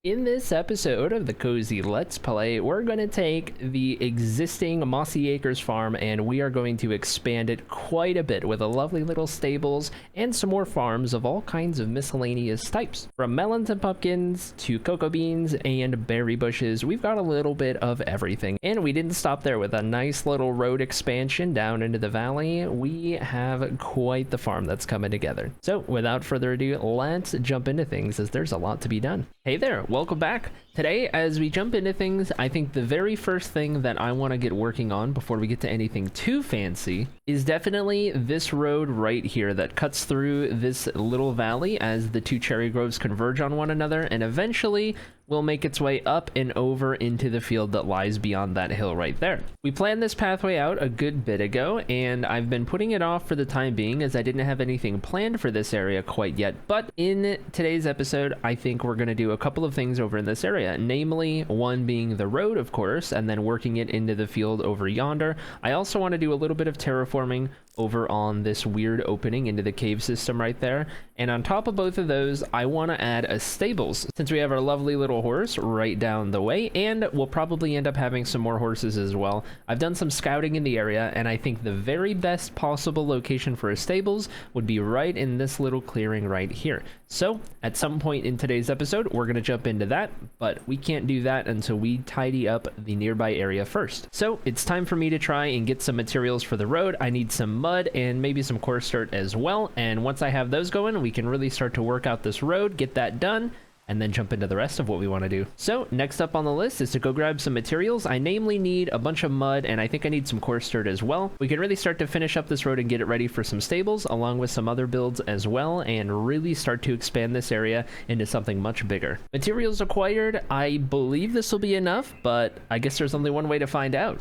In this episode of the Cozy Let's Play, we're going to take the existing Mossy Acres farm and we are going to expand it quite a bit with a lovely little stables and some more farms of all kinds of miscellaneous types. From melons and pumpkins to cocoa beans and berry bushes, we've got a little bit of everything. And we didn't stop there with a nice little road expansion down into the valley. We have quite the farm that's coming together. So without further ado, let's jump into things as there's a lot to be done. Hey there, welcome back. Today, as we jump into things, I think the very first thing that I want to get working on before we get to anything too fancy is definitely this road right here that cuts through this little valley as the two cherry groves converge on one another and eventually will make its way up and over into the field that lies beyond that hill right there. We planned this pathway out a good bit ago, and I've been putting it off for the time being as I didn't have anything planned for this area quite yet. But in today's episode, I think we're going to do a couple of things over in this area, namely one being the road, of course, and then working it into the field over yonder. I also want to do a little bit of terraforming over on this weird opening into the cave system right there. And on top of both of those, I want to add a stables, since we have our lovely little horse right down the way, and we'll probably end up having some more horses as well. I've done some scouting in the area, and I think the very best possible location for a stables would be right in this little clearing right here. So at some point in today's episode, we're going to jump into that, but we can't do that until we tidy up the nearby area first. So it's time for me to try and get some materials for the road. I need some mud and maybe some coarse dirt as well, and once I have those going, we can really start to work out this road, get that done, and then jump into the rest of what we want to do. So next up on the list is to go grab some materials. I namely need a bunch of mud, and I think I need some coarse dirt as well. We can really start to finish up this road and get it ready for some stables, along with some other builds as well, and really start to expand this area into something much bigger. Materials acquired, I believe this will be enough, but I guess there's only one way to find out.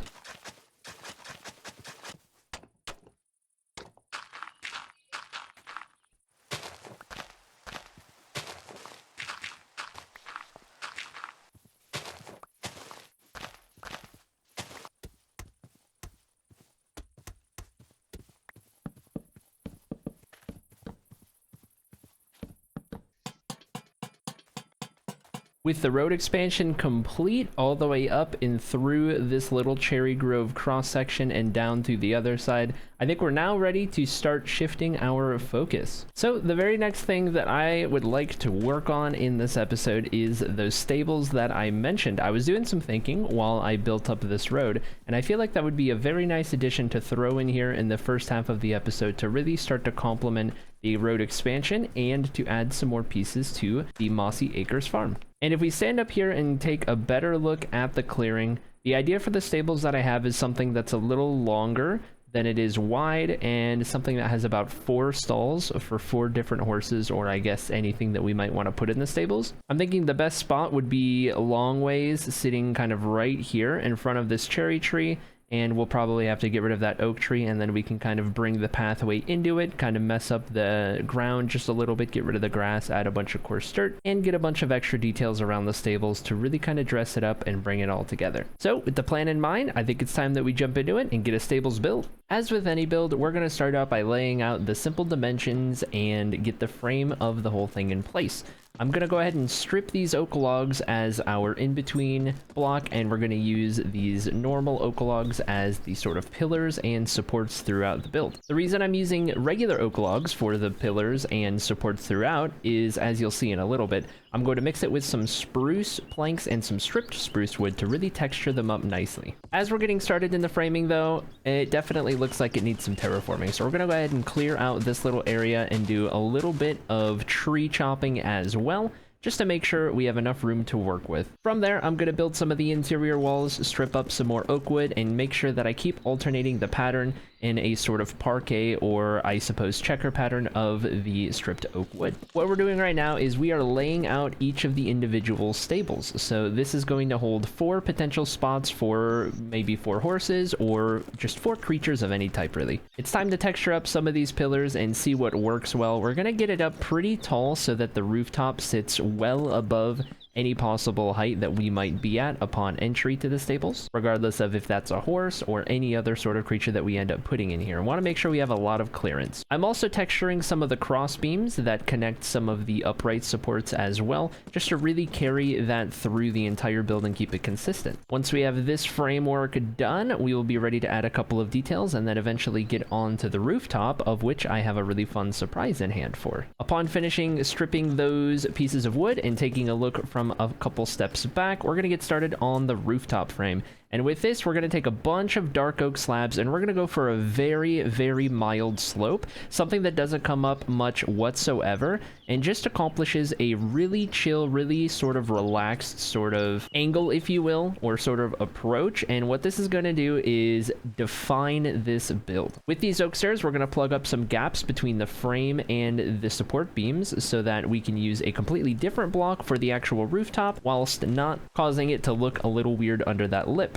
With the road expansion complete all the way up and through this little cherry grove cross section and down to the other side, I think we're now ready to start shifting our focus. So the very next thing that I would like to work on in this episode is those stables that I mentioned. I was doing some thinking while I built up this road, and I feel like that would be a very nice addition to throw in here in the first half of the episode to really start to complement the road expansion and to add some more pieces to the Mossy Acres farm. And if we stand up here and take a better look at the clearing, the idea for the stables that I have is something that's a little longer than it is wide, and something that has about 4 stalls for 4 different horses, or I guess anything that we might want to put in the stables. I'm thinking the best spot would be long ways, sitting kind of right here in front of this cherry tree, and we'll probably have to get rid of that oak tree, and then we can kind of bring the pathway into it, kind of mess up the ground just a little bit, get rid of the grass, add a bunch of coarse dirt, and get a bunch of extra details around the stables to really kind of dress it up and bring it all together. So with the plan in mind, I think it's time that we jump into it and get a stables build. As with any build, we're going to start out by laying out the simple dimensions and get the frame of the whole thing in place. I'm going to go ahead and strip these oak logs as our in-between block, and we're going to use these normal oak logs as the sort of pillars and supports throughout the build. The reason I'm using regular oak logs for the pillars and supports throughout is, as you'll see in a little bit, I'm going to mix it with some spruce planks and some stripped spruce wood to really texture them up nicely. As we're getting started in the framing though, it definitely looks like it needs some terraforming. So we're going to go ahead and clear out this little area and do a little bit of tree chopping as well, just to make sure we have enough room to work with. From there, I'm going to build some of the interior walls, strip up some more oak wood, and make sure that I keep alternating the pattern in a sort of parquet, or I suppose checker pattern of the stripped oak wood. What we're doing right now is we are laying out each of the individual stables. So this is going to hold 4 potential spots for maybe 4 horses or just 4 creatures of any type really. It's time to texture up some of these pillars and see what works well. We're going to get it up pretty tall so that the rooftop sits well above any possible height that we might be at upon entry to the stables, regardless of if that's a horse or any other sort of creature that we end up putting in here. I want to make sure we have a lot of clearance. I'm also texturing some of the cross beams that connect some of the upright supports as well, just to really carry that through the entire build and keep it consistent. Once we have this framework done, we will be ready to add a couple of details and then eventually get onto the rooftop, of which I have a really fun surprise in hand for. Upon finishing stripping those pieces of wood and taking a look from a couple steps back, we're going to get started on the rooftop frame. And with this, we're going to take a bunch of dark oak slabs and we're going to go for a very, very mild slope, something that doesn't come up much whatsoever, and just accomplishes a really chill, really sort of relaxed sort of angle, if you will, or sort of approach. And what this is going to do is define this build. With these oak stairs, we're going to plug up some gaps between the frame and the support beams so that we can use a completely different block for the actual rooftop, whilst not causing it to look a little weird under that lip.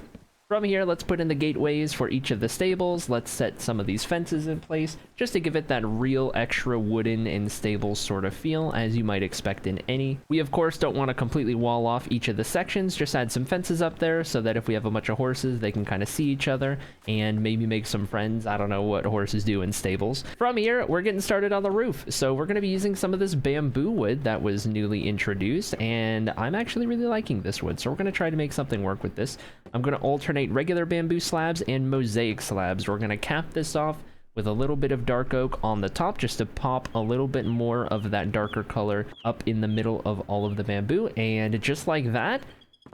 From here, let's put in the gateways for each of the stables. Let's set some of these fences in place just to give it that real extra wooden and stable sort of feel, as you might expect in any. We, of course, don't want to completely wall off each of the sections, just add some fences up there so that if we have a bunch of horses, they can kind of see each other and maybe make some friends. I don't know what horses do in stables. From here, we're getting started on the roof. So we're going to be using some of this bamboo wood that was newly introduced, and I'm actually really liking this wood. So we're going to try to make something work with this. I'm going to alternate regular bamboo slabs and mosaic slabs. We're going to cap this off with a little bit of dark oak on the top just to pop a little bit more of that darker color up in the middle of all of the bamboo. And just like that,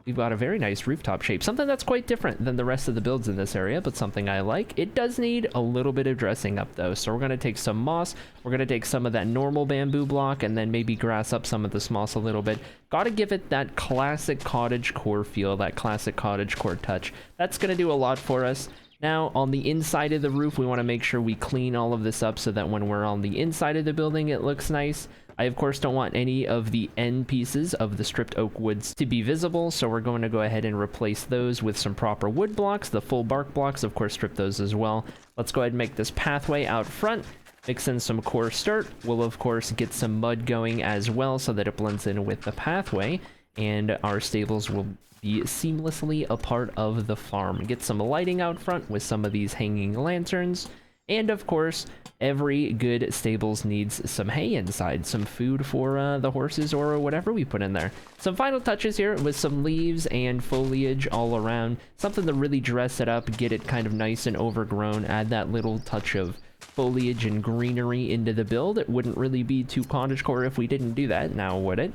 we've got a very nice rooftop shape, something that's quite different than the rest of the builds in this area, but something I like. It does need a little bit of dressing up though, so we're going to take some moss, we're going to take some of that normal bamboo block, and then maybe grass up some of this moss a little bit. Got to give it that classic cottagecore feel, that classic cottagecore touch. That's going to do a lot for us. Now, on the inside of the roof, we want to make sure we clean all of this up so that when we're on the inside of the building, it looks nice. I, of course, don't want any of the end pieces of the stripped oak woods to be visible, so we're going to go ahead and replace those with some proper wood blocks. The full bark blocks, of course, strip those as well. Let's go ahead and make this pathway out front. Mix in some coarse dirt. We'll, of course, get some mud going as well so that it blends in with the pathway, and our stables will be seamlessly a part of the farm. Get some lighting out front with some of these hanging lanterns. And of course, every good stables needs some hay inside, some food for the horses or whatever we put in there. Some final touches here with some leaves and foliage all around, something to really dress it up, get it kind of nice and overgrown, add that little touch of foliage and greenery into the build. It wouldn't really be too cottagecore if we didn't do that, now would it?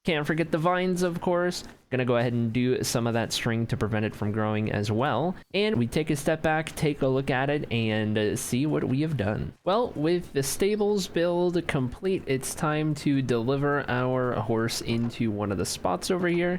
Can't forget the vines, of course. Gonna go ahead and do some of that string to prevent it from growing as well. And we take a step back, take a look at it, and see what we have done. Well, with the stables build complete, it's time to deliver our horse into one of the spots over here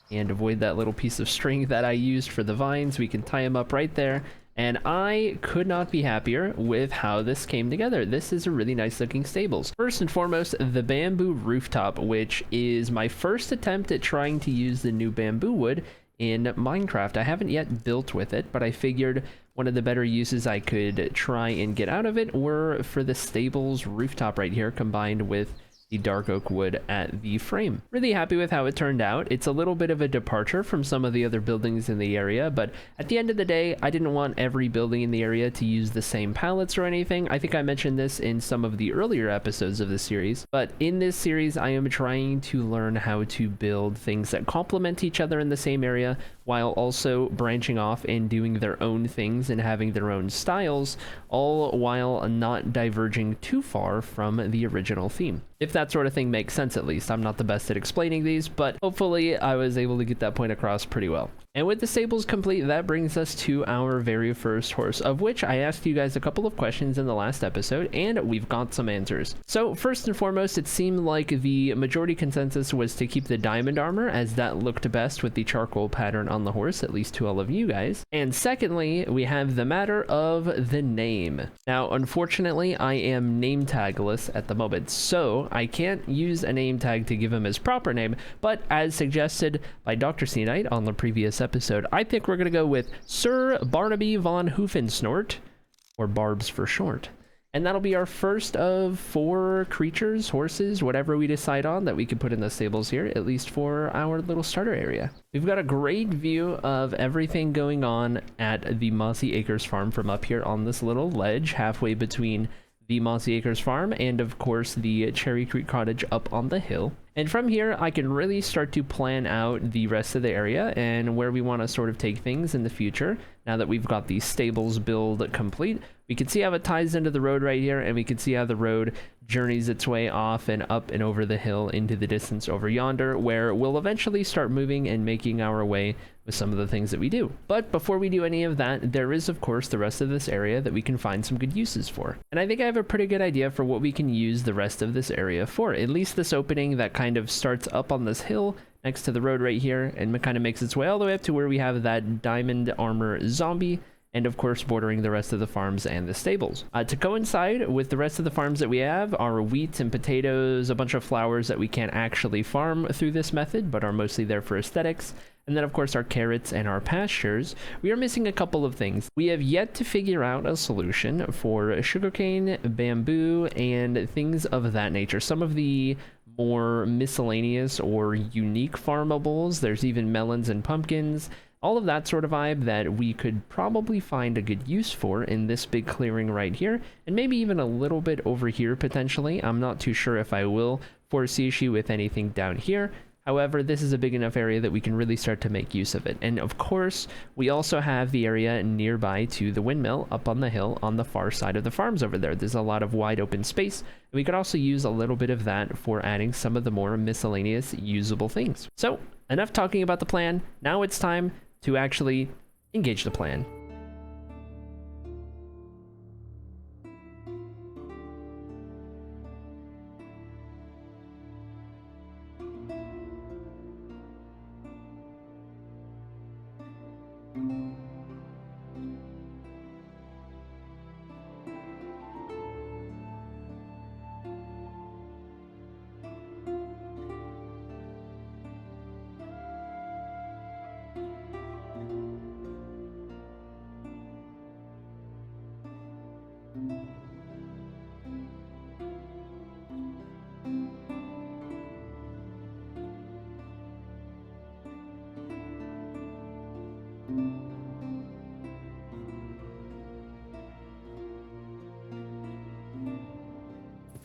and avoid that little piece of string that I used for the vines. We can tie him up right there. And I could not be happier with how this came together. This is a really nice looking stables. First and foremost, the bamboo rooftop, which is my first attempt at trying to use the new bamboo wood in Minecraft. I haven't yet built with it, but I figured one of the better uses I could try and get out of it were for the stables rooftop right here, combined with the dark oak wood at the frame. Really happy with how it turned out. It's a little bit of a departure from some of the other buildings in the area, but at the end of the day, I didn't want every building in the area to use the same pallets or anything. I think I mentioned this in some of the earlier episodes of the series, but in this series, I am trying to learn how to build things that complement each other in the same area, while also branching off and doing their own things and having their own styles, all while not diverging too far from the original theme. If that sort of thing makes sense, at least. I'm not the best at explaining these, but hopefully I was able to get that point across pretty well. And with the stables complete, that brings us to our very first horse, of which I asked you guys a couple of questions in the last episode, and we've got some answers. So first and foremost, it seemed like the majority consensus was to keep the diamond armor, as that looked best with the charcoal pattern on the horse, at least to all of you guys. And secondly, we have the matter of the name. Now, unfortunately, I am name tagless at the moment, so I can't use a name tag to give him his proper name, but as suggested by Dr. C. Knight on the previous episode, I think we're going to go with Sir Barnaby von Hoofensnort, or Barbs for short. And that'll be our first of 4 creatures, horses, whatever we decide on that we can put in the stables here, at least for our little starter area. We've got a great view of everything going on at the Mossy Acres farm from up here on this little ledge halfway between the Mossy Acres farm and of course the Cherry Creek cottage up on the hill. And from here I can really start to plan out the rest of the area and where we want to sort of take things in the future. Now that we've got the stables build complete, we can see how it ties into the road right here, and we can see how the road journeys its way off and up and over the hill into the distance over yonder, where we'll eventually start moving and making our way with some of the things that we do. But before we do any of that, there is of course the rest of this area that we can find some good uses for. And I think I have a pretty good idea for what we can use the rest of this area for, at least this opening that kind of starts up on this hill next to the road right here and kind of makes its way all the way up to where we have that diamond armor zombie, and of course bordering the rest of the farms and the stables. To coincide with the rest of the farms that we have are wheat and potatoes, a bunch of flowers that we can't actually farm through this method but are mostly there for aesthetics, and then of course our carrots and our pastures. We are missing a couple of things. We have yet to figure out a solution for sugarcane, bamboo, and things of that nature. Some of the more miscellaneous or unique farmables, there's even melons and pumpkins, all of that sort of vibe that we could probably find a good use for in this big clearing right here, and maybe even a little bit over here potentially. I'm not too sure if I will foresee issue with anything down here. However, this is a big enough area that we can really start to make use of it. And of course, we also have the area nearby to the windmill up on the hill on the far side of the farms over there. There's a lot of wide open space. And we could also use a little bit of that for adding some of the more miscellaneous usable things. So, enough talking about the plan. Now it's time to actually engage the plan.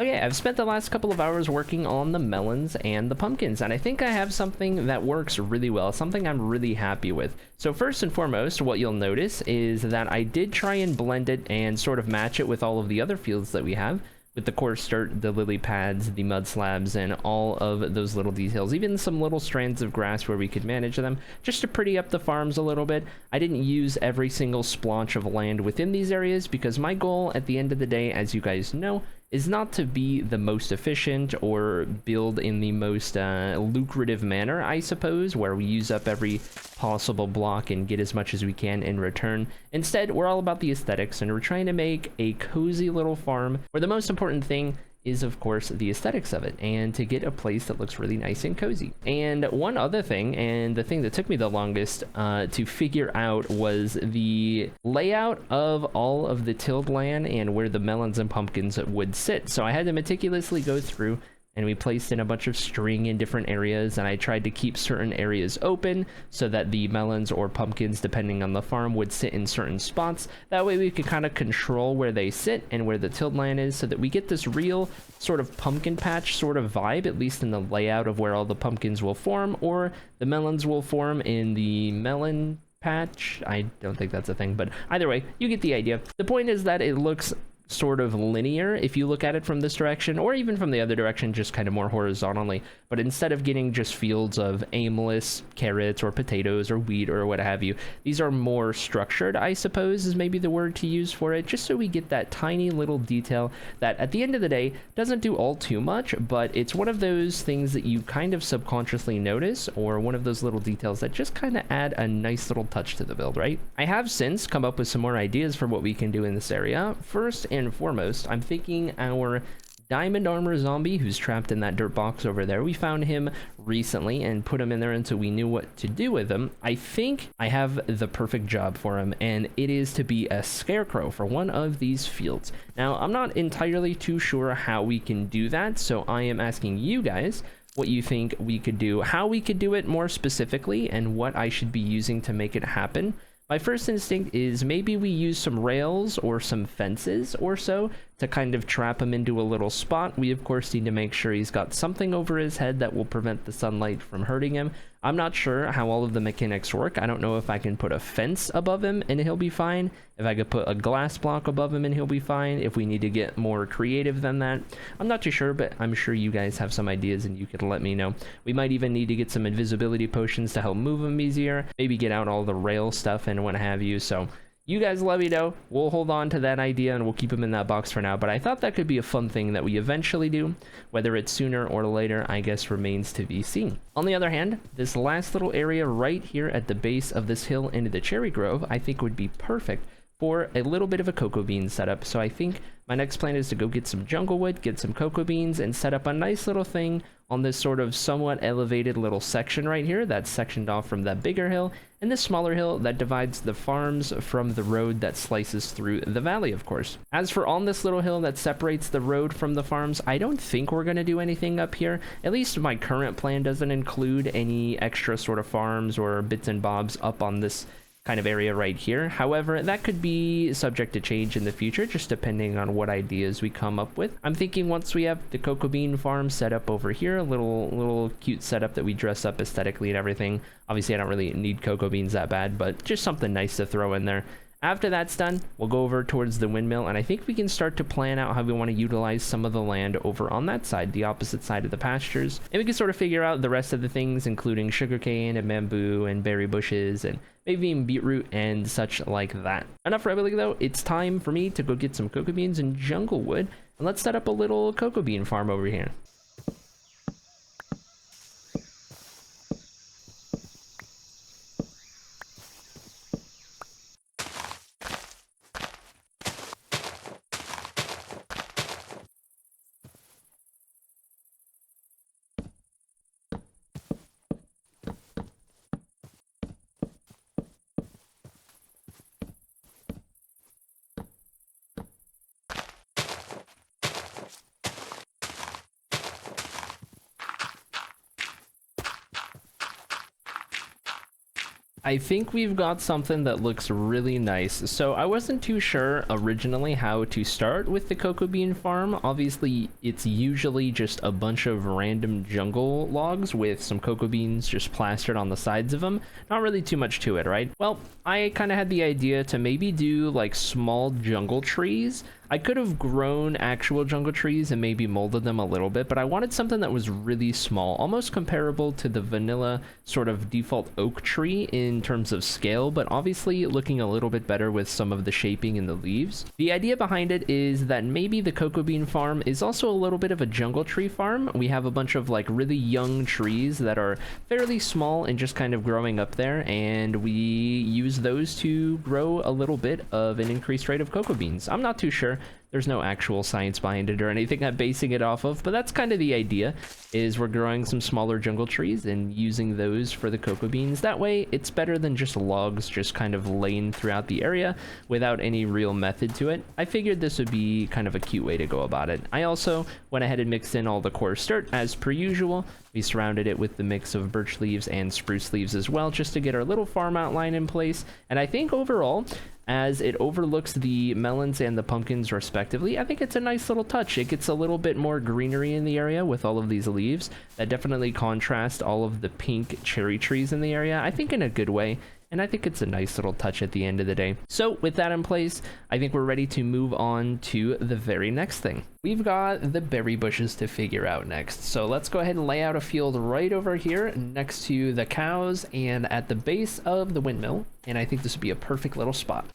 Okay, I've spent the last couple of hours working on the melons and the pumpkins, and I think I have something that works really well, something I'm really happy with. So first and foremost, what you'll notice is that I did try and blend it and sort of match it with all of the other fields that we have, with the coarse dirt, the lily pads, the mud slabs, and all of those little details, even some little strands of grass where we could manage them, just to pretty up the farms a little bit. I didn't use every single splotch of land within these areas because my goal at the end of the day, as you guys know, is not to be the most efficient or build in the most lucrative manner, I suppose, where we use up every possible block and get as much as we can in return. Instead, we're all about the aesthetics, and we're trying to make a cozy little farm where the most important thing is of course the aesthetics of it, and to get a place that looks really nice and cozy. And one other thing, and the thing that took me the longest to figure out, was the layout of all of the tilled land and where the melons and pumpkins would sit. So I had to meticulously go through, and we placed in a bunch of string in different areas, and I tried to keep certain areas open so that the melons or pumpkins, depending on the farm, would sit in certain spots. That way we could kind of control where they sit and where the tilled land is, so that we get this real sort of pumpkin patch sort of vibe, at least in the layout of where all the pumpkins will form, or the melons will form in the melon patch. I don't think that's a thing, but either way, you get the idea. The point is that it looks sort of linear if you look at it from this direction, or even from the other direction, just kind of more horizontally. But instead of getting just fields of aimless carrots or potatoes or wheat or what have you, these are more structured, I suppose is maybe the word to use for it, just so we get that tiny little detail that at the end of the day doesn't do all too much, but it's one of those things that you kind of subconsciously notice, or one of those little details that just kind of add a nice little touch to the build, right? I have since come up with some more ideas for what we can do in this area. First and foremost, I'm thinking our Diamond Armor Zombie, who's trapped in that dirt box over there. We found him recently and put him in there until we knew what to do with him. I think I have the perfect job for him, and it is to be a scarecrow for one of these fields. Now, I'm not entirely too sure how we can do that, so I am asking you guys what you think we could do, how we could do it more specifically, and what I should be using to make it happen. My first instinct is maybe we use some rails or some fences or so to kind of trap him into a little spot. We of course need to make sure he's got something over his head that will prevent the sunlight from hurting him. I'm not sure how all of the mechanics work. I don't know if I can put a fence above him and he'll be fine, if I could put a glass block above him and he'll be fine, if we need to get more creative than that. I'm not too sure, but I'm sure you guys have some ideas and you could let me know. We might even need to get some invisibility potions to help move him easier, maybe get out all the rail stuff and what have you. So you guys let me know. We'll hold on to that idea and we'll keep him in that box for now, but I thought that could be a fun thing that we eventually do. Whether it's sooner or later, I guess remains to be seen. On the other hand, this last little area right here at the base of this hill into the cherry grove, I think would be perfect for a little bit of a cocoa bean setup. So I think my next plan is to go get some jungle wood, get some cocoa beans, and set up a nice little thing on this sort of somewhat elevated little section right here that's sectioned off from that bigger hill, and this smaller hill that divides the farms from the road that slices through the valley, of course. As for on this little hill that separates the road from the farms, I don't think we're going to do anything up here. At least my current plan doesn't include any extra sort of farms or bits and bobs up on this kind of area right here. However, that could be subject to change in the future, just depending on what ideas we come up with. I'm thinking once we have the cocoa bean farm set up over here, a little cute setup that we dress up aesthetically and everything. Obviously, I don't really need cocoa beans that bad, but just something nice to throw in there. After that's done, we'll go over towards the windmill, and I think we can start to plan out how we want to utilize some of the land over on that side, the opposite side of the pastures. And we can sort of figure out the rest of the things, including sugarcane and bamboo and berry bushes and maybe even beetroot and such like that. Enough rambling though, it's time for me to go get some cocoa beans and jungle wood, and let's set up a little cocoa bean farm over here. I think we've got something that looks really nice. So I wasn't too sure originally how to start with the cocoa bean farm. Obviously, it's usually just a bunch of random jungle logs with some cocoa beans just plastered on the sides of them. Not really too much to it, right? Well, I kind of had the idea to maybe do like small jungle trees. I could have grown actual jungle trees and maybe molded them a little bit, but I wanted something that was really small, almost comparable to the vanilla sort of default oak tree in terms of scale, but obviously looking a little bit better with some of the shaping in the leaves. The idea behind it is that maybe the cocoa bean farm is also a little bit of a jungle tree farm. We have a bunch of like really young trees that are fairly small and just kind of growing up there, and we use those to grow a little bit of an increased rate of cocoa beans. I'm not too sure. There's no actual science behind it or anything I'm basing it off of, but that's kind of the idea, is we're growing some smaller jungle trees and using those for the cocoa beans. That way, it's better than just logs just kind of laying throughout the area without any real method to it. I figured this would be kind of a cute way to go about it. I also went ahead and mixed in all the coarse dirt as per usual. We surrounded it with the mix of birch leaves and spruce leaves as well, just to get our little farm outline in place. And I think overall, as it overlooks the melons and the pumpkins respectively, I think it's a nice little touch. It gets a little bit more greenery in the area with all of these leaves that definitely contrast all of the pink cherry trees in the area, I think in a good way. And I think it's a nice little touch at the end of the day. So with that in place, I think we're ready to move on to the very next thing. We've got the berry bushes to figure out next. So let's go ahead and lay out a field right over here next to the cows and at the base of the windmill. And I think this would be a perfect little spot.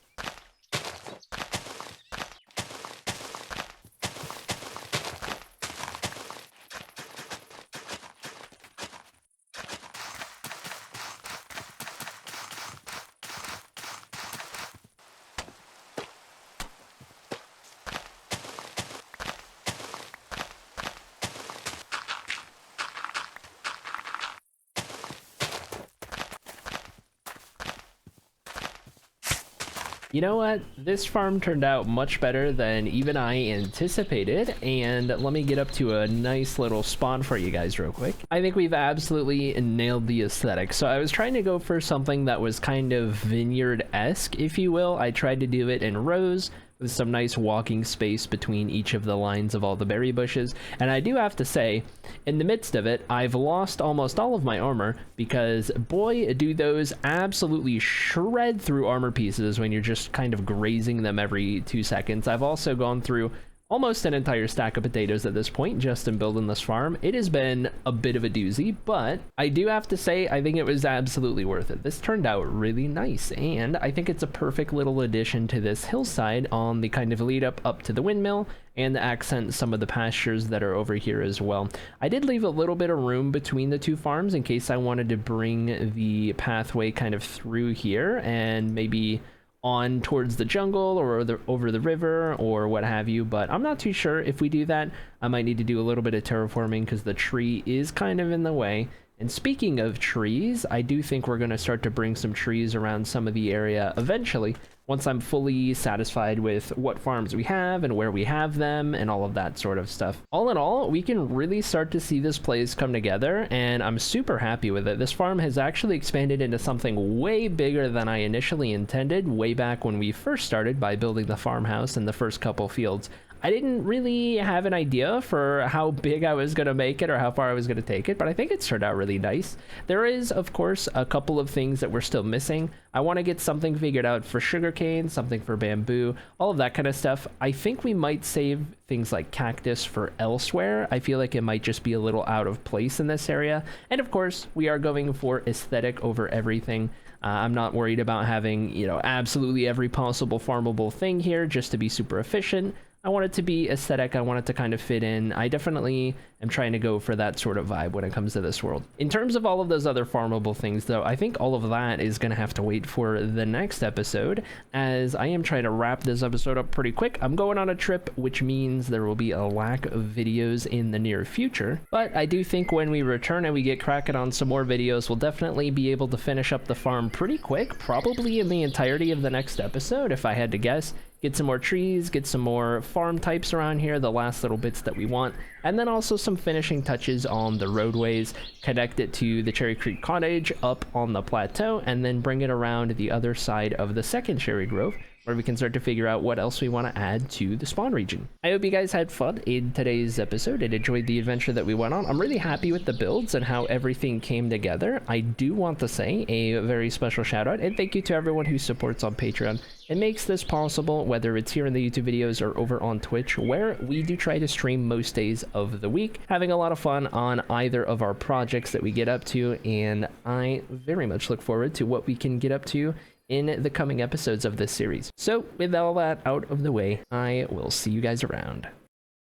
You know what? This farm turned out much better than even I anticipated, and let me get up to a nice little spawn for you guys real quick. I think we've absolutely nailed the aesthetic. So I was trying to go for something that was kind of vineyard-esque, if you will. I tried to do it in rows, with some nice walking space between each of the lines of all the berry bushes. And I do have to say, in the midst of it, I've lost almost all of my armor because boy, do those absolutely shred through armor pieces when you're just kind of grazing them every 2 seconds. I've also gone through almost an entire stack of potatoes at this point just in building this farm. It has been a bit of a doozy, but I do have to say I think it was absolutely worth it. This turned out really nice, and I think it's a perfect little addition to this hillside on the kind of lead up to the windmill and accent some of the pastures that are over here as well. I did leave a little bit of room between the two farms in case I wanted to bring the pathway kind of through here and maybe on towards the jungle or over the river or what have you, but I'm not too sure if we do that. I might need to do a little bit of terraforming because the tree is kind of in the way. And speaking of trees, I do think we're going to start to bring some trees around some of the area eventually, once I'm fully satisfied with what farms we have and where we have them and all of that sort of stuff. All in all, we can really start to see this place come together, and I'm super happy with it. This farm has actually expanded into something way bigger than I initially intended way back when we first started by building the farmhouse and the first couple fields. I didn't really have an idea for how big I was going to make it or how far I was going to take it, but I think it's turned out really nice. There is, of course, a couple of things that we're still missing. I want to get something figured out for sugarcane, something for bamboo, all of that kind of stuff. I think we might save things like cactus for elsewhere. I feel like it might just be a little out of place in this area. And of course, we are going for aesthetic over everything. I'm not worried about having, you know, absolutely every possible farmable thing here just to be super efficient. I want it to be aesthetic. I want it to kind of fit in. I definitely am trying to go for that sort of vibe when it comes to this world. In terms of all of those other farmable things, though, I think all of that is going to have to wait for the next episode, as I am trying to wrap this episode up pretty quick. I'm going on a trip, which means there will be a lack of videos in the near future. But I do think when we return and we get cracking on some more videos, we'll definitely be able to finish up the farm pretty quick, probably in the entirety of the next episode, if I had to guess. Get some more trees, get some more farm types around here, the last little bits that we want, and then also some finishing touches on the roadways, connect it to the Cherry Creek Cottage up on the plateau, and then bring it around the other side of the second cherry grove, where we can start to figure out what else we want to add to the spawn region. I hope you guys had fun in today's episode and enjoyed the adventure that we went on. I'm really happy with the builds and how everything came together. I do want to say a very special shout out and thank you to everyone who supports on Patreon and makes this possible, whether it's here in the YouTube videos or over on Twitch, where we do try to stream most days of the week, having a lot of fun on either of our projects that we get up to, and I very much look forward to what we can get up to in the coming episodes of this series. So with all that out of the way, I will see you guys around.